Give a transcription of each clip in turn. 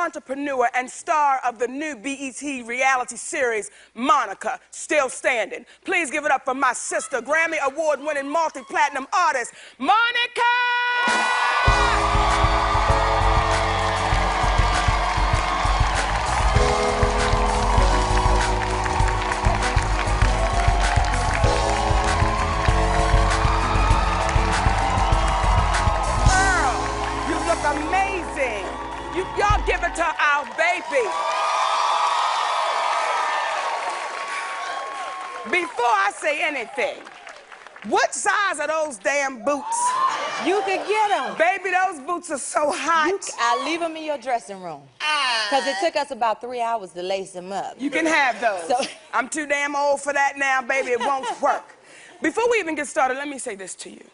entrepreneur and star of the new BET reality series, Monica, Still Standing. Please give it up for my sister, Grammy Award-winning multi-platinum artist, Monica! Amazing. Y'all give it to our baby. Before I say anything, what size are those damn boots? You could get them. Baby, those boots are so hot. I'll leave them in your dressing room. Because it took us about 3 hours to lace them up. You can have those. So, I'm too damn old for that now, baby. It won't work. Before we even get started, let me say this to you.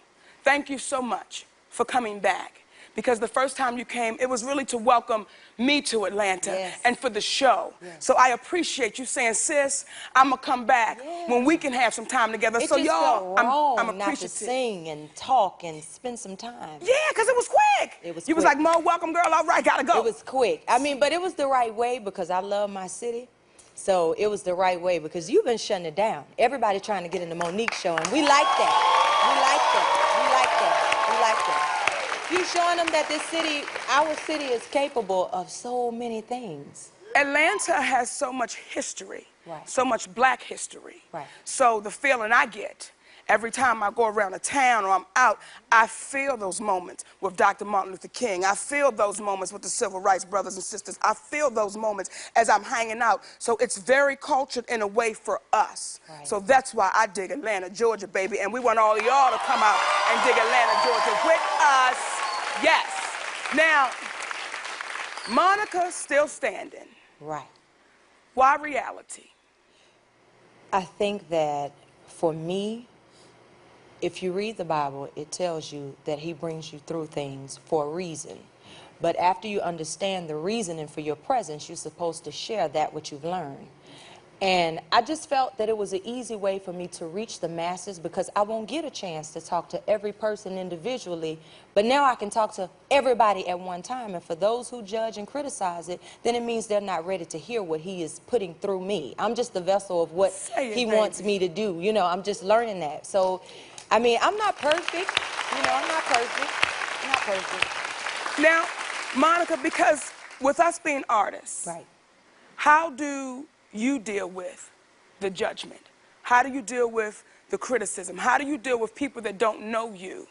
Thank you so much for coming back. Because the first time you came, it was really to welcome me to Atlanta and for the show. So I appreciate you saying, sis, I'm going to come back when we can have some time together. It so just y'all, I'm appreciative. Not to sing and talk and spend some time. Yeah, because it was quick. It was You quick. was like, Mo, welcome, girl. All right, got to go. It was quick. I mean, but it was the right way because I love my city. So it was the right way because you've been shutting it down. Everybody trying to get in the Monique show, and we like that. We like that. We like that. We like that. You showing them that this city, our city is capable of so many things. Atlanta has so much history, so much black history. So the feeling I get every time I go around a town or I'm out, I feel those moments with Dr. Martin Luther King. I feel those moments with the civil rights brothers and sisters. I feel those moments as I'm hanging out. So it's very cultured in a way for us. So that's why I dig Atlanta, Georgia, baby. And we want all of y'all to come out and dig Atlanta, Georgia with us. Yes. Now, Monica, Still Standing. Right. Why reality? I think that for me, if you read the Bible, it tells you that he brings you through things for a reason. But after you understand the reasoning for your presence, you're supposed to share that which you've learned. And I just felt that it was an easy way for me to reach the masses because I won't get a chance to talk to every person individually, but now I can talk to everybody at one time. And for those who judge and criticize it, then it means they're not ready to hear what he is putting through me. I'm just the vessel of what he wants me to do. You know, I'm just learning that. So, I mean, I'm not perfect. You know, I'm not perfect. I'm not perfect. Now, Monica, because with us being artists, how do you deal with the judgment? How do you deal with the criticism? How do you deal with people that don't know you,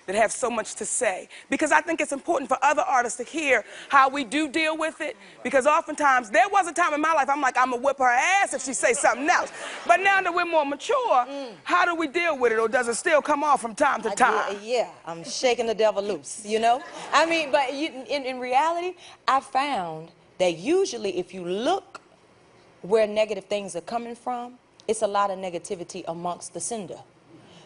that have so much to say? Because I think it's important for other artists to hear how we do deal with it, because oftentimes, there was a time in my life I'm like, I'm gonna whip her ass if she say something else. But now that we're more mature, how do we deal with it, or does it still come off from time to time? Yeah, I'm shaking the devil loose, you know? I mean, but in reality, I found that usually if you look where negative things are coming from, it's a lot of negativity amongst the sender.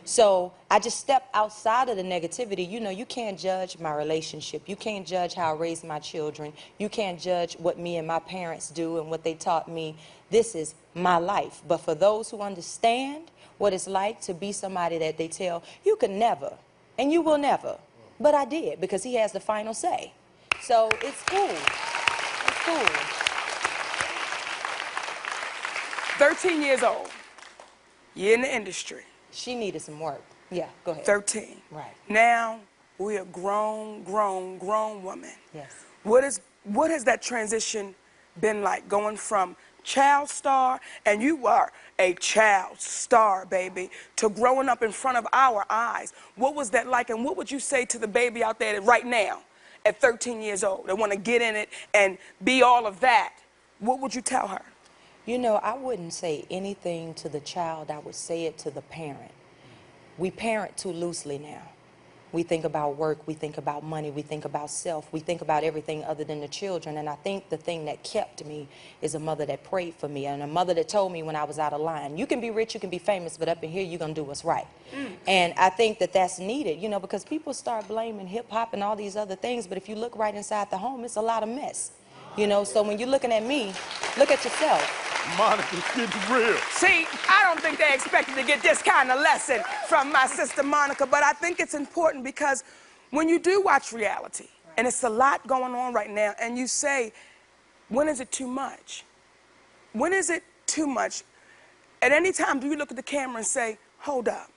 So I just step outside of the negativity. You know, you can't judge my relationship. You can't judge how I raise my children. You can't judge what me and my parents do and what they taught me. This is my life. But for those who understand what it's like to be somebody that they tell, you can never, and you will never. But I did, because he has the final say. So it's cool. It's cool. 13 years old, you're in the industry. She needed some work. Yeah, go ahead. 13. Right. Now, we're a grown woman. Yes. What has that transition been like, going from child star, and you are a child star, baby, to growing up in front of our eyes? What was that like, and what would you say to the baby out there right now at 13 years old that want to get in it and be all of that? What would you tell her? You know, I wouldn't say anything to the child. I would say it to the parent. We parent too loosely now. We think about work, we think about money, we think about self, we think about everything other than the children. And I think the thing that kept me is a mother that prayed for me, and a mother that told me when I was out of line, you can be rich, you can be famous, but up in here you're going to do what's right. And I think that that's needed, you know, because people start blaming hip-hop and all these other things, but if you look right inside the home, it's a lot of mess. You know, so when you're looking at me, look at yourself. Monica's getting real. See, I don't think they expected to get this kind of lesson from my sister Monica, but I think it's important because when you do watch reality, and it's a lot going on right now, and you say, When is it too much? When is it too much? At any time, do you look at the camera and say, hold up,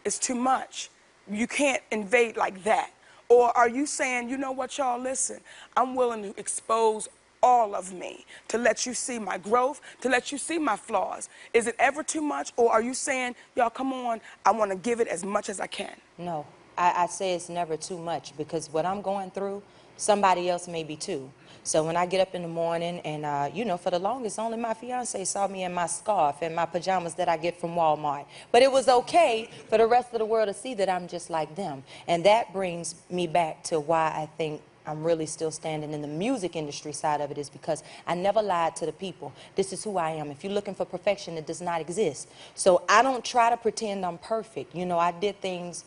it's too much. You can't invade like that. Or are you saying, you know what, y'all, listen, I'm willing to expose all of me to let you see my growth, to let you see my flaws. Is it ever too much? Or are you saying, y'all, come on, I want to give it as much as I can? No, I say it's never too much, because what I'm going through, somebody else may be too. So when I get up in the morning and, you know, for the longest, only my fiance saw me in my scarf and my pajamas that I get from Walmart. But it was okay for the rest of the world to see that I'm just like them. And that brings me back to why I think I'm really still standing in the music industry side of it, is because I never lied to the people. This is who I am. If you're looking for perfection, it does not exist. So I don't try to pretend I'm perfect. You know, I did things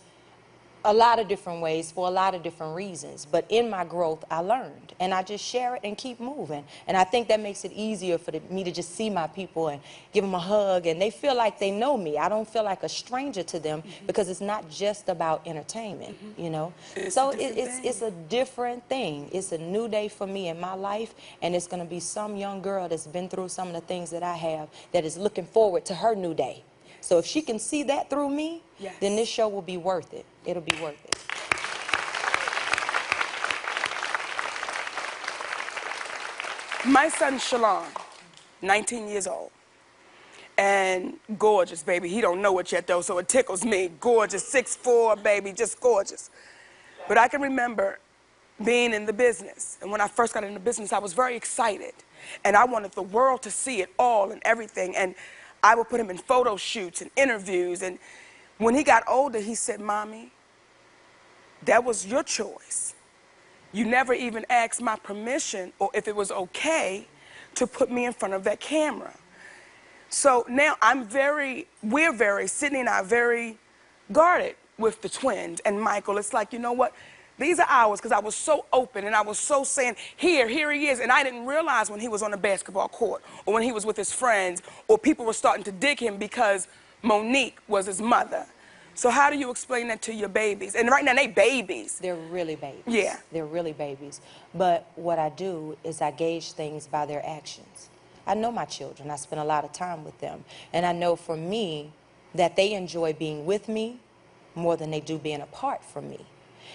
a lot of different ways for a lot of different reasons, but in my growth I learned, and I just share it and keep moving. And I think that makes it easier for me to just see my people and give them a hug, and they feel like they know me. I don't feel like a stranger to them, because it's not just about entertainment, you know. So it's a different thing. It's a new day for me in my life, and it's going to be some young girl that's been through some of the things that I have that is looking forward to her new day. So if she can see that through me, then this show will be worth it. It'll be worth it. My son, Shalon, 19 years old, and gorgeous, baby. He don't know it yet, though, so it tickles me. Gorgeous, 6'4", baby, just gorgeous. But I can remember being in the business, and when I first got into business, I was very excited, and I wanted the world to see it all and everything, and I would put him in photo shoots and interviews, and when he got older, he said, Mommy, that was your choice. You never even asked my permission or if it was okay to put me in front of that camera. So now Sydney and I are very guarded with the twins and Michael. It's like, you know what? These are ours, because I was so open and I was so saying, here he is. And I didn't realize when he was on the basketball court or when he was with his friends or people were starting to dig him because Monique was his mother. So how do you explain that to your babies? And right now, they babies. They're really babies. Yeah. They're really babies. But what I do is I gauge things by their actions. I know my children. I spend a lot of time with them. And I know for me that they enjoy being with me more than they do being apart from me.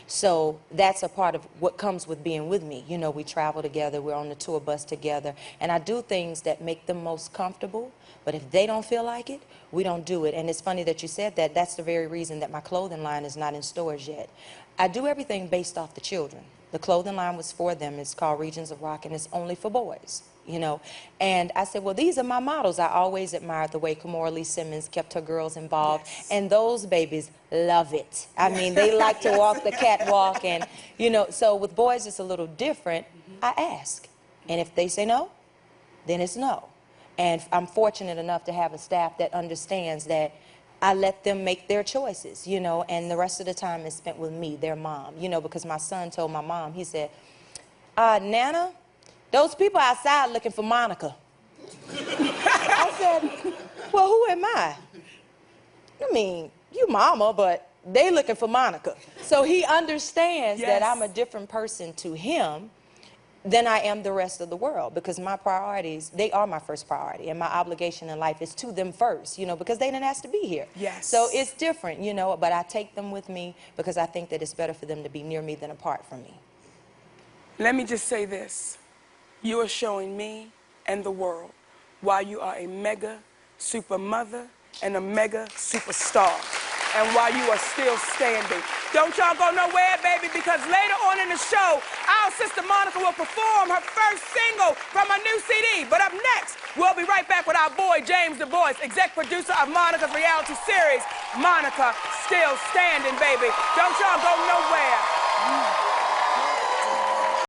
So that's a part of what comes with being with me. You know, we travel together, we're on the tour bus together, and I do things that make them most comfortable, but if they don't feel like it, we don't do it. And it's funny that you said that. That's the very reason that my clothing line is not in stores yet. I do everything based off the children. The clothing line was for them. It's called Regions of Rock, and it's only for boys, you know. And I said, well, these are my models. I always admired the way Kimora Lee Simmons kept her girls involved. Yes. And those babies love it. I mean, they like to walk the catwalk. And, you know, so with boys, it's a little different. I ask. And if they say no, then it's no. And I'm fortunate enough to have a staff that understands that I let them make their choices, you know, and the rest of the time is spent with me, their mom, you know, because my son told my mom, he said, Nana, those people outside looking for Monica. I said, well, who am I? I mean, you mama, but they looking for Monica. So he understands that I'm a different person to him than I am the rest of the world, because my priorities, they are my first priority, and my obligation in life is to them first, you know, because they didn't ask to be here. Yes. So it's different, you know, but I take them with me because I think that it's better for them to be near me than apart from me. Let me just say this. You are showing me and the world why you are a mega super mother and a mega superstar, and why you are still standing. Don't y'all go nowhere, baby, because later on in the show, our sister Monica will perform her first single from her new CD. But up next, we'll be right back with our boy, James Du Bois, exec producer of Monica's reality series, Monica Still Standing, baby. Don't y'all go nowhere.